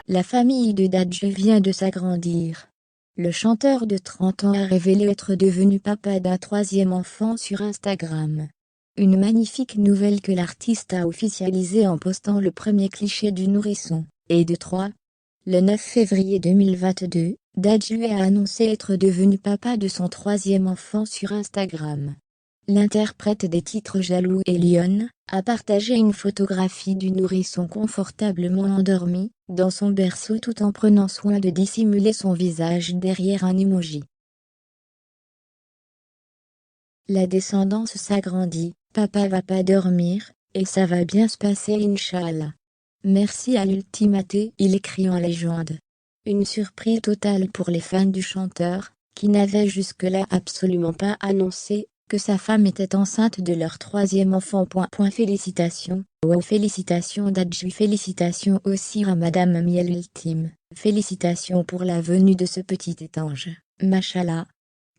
La famille de Dadju vient de s'agrandir. Le chanteur de 30 ans a révélé être devenu papa d'un troisième enfant sur Instagram. Une magnifique nouvelle que l'artiste a officialisée en postant le premier cliché du nourrisson, et de 3. Le 9 février 2022, Dadju a annoncé être devenu papa de son troisième enfant sur Instagram. L'interprète des titres Jaloux et Lyon a partagé une photographie du nourrisson confortablement endormi dans son berceau tout en prenant soin de dissimuler son visage derrière un emoji. La descendance s'agrandit, papa va pas dormir, et ça va bien se passer Inch'Allah. Merci à l'ultimaté, il écrit en légende. Une surprise totale pour les fans du chanteur, qui n'avaient jusque-là absolument pas annoncé que sa femme était enceinte de leur troisième enfant. Félicitations, wow, félicitations Dadju, félicitations aussi à Madame Miel Ultime, félicitations pour la venue de ce petit étange, Mashallah.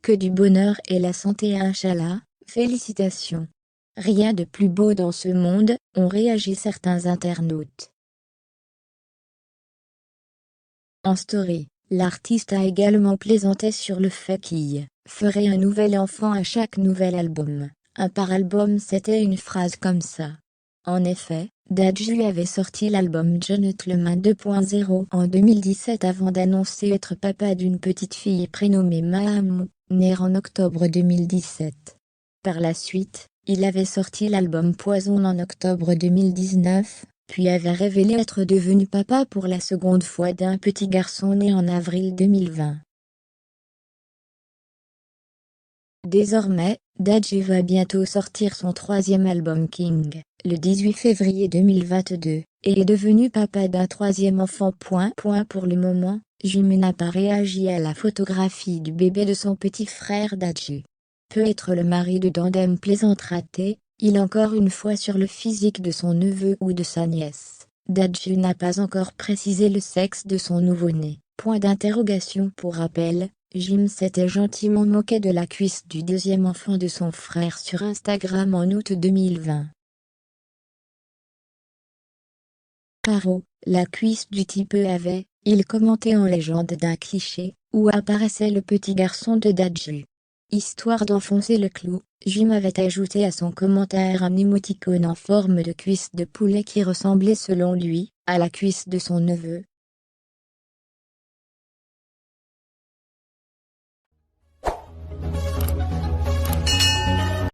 Que du bonheur et la santé Inch'Allah, félicitations. Rien de plus beau dans ce monde, ont réagi certains internautes. En story, l'artiste a également plaisanté sur le fait qu'il ferait un nouvel enfant à chaque nouvel album. Un par album, c'était une phrase comme ça. En effet, Dadju avait sorti l'album Gentleman 2.0 en 2017 avant d'annoncer être papa d'une petite fille prénommée Mahamou, née en octobre 2017. Par la suite, il avait sorti l'album Poison en octobre 2019, puis avait révélé être devenu papa pour la seconde fois d'un petit garçon né en avril 2020. Désormais, Dadju va bientôt sortir son troisième album King, le 18 février 2022, et est devenu papa d'un troisième enfant. Pour le moment, Jim n'a pas réagi à la photographie du bébé de son petit frère Dadju. Peut être le mari de Dandem plaisantera-t-il, il encore une fois sur le physique de son neveu ou de sa nièce. Dadju n'a pas encore précisé le sexe de son nouveau-né. Point d'interrogation. Pour rappel, Jim s'était gentiment moqué de la cuisse du deuxième enfant de son frère sur Instagram en août 2020. Paro, la cuisse du type avait, il commentait en légende d'un cliché, où apparaissait le petit garçon de Dadju. Histoire d'enfoncer le clou, Jim avait ajouté à son commentaire un émoticône en forme de cuisse de poulet qui ressemblait selon lui, à la cuisse de son neveu,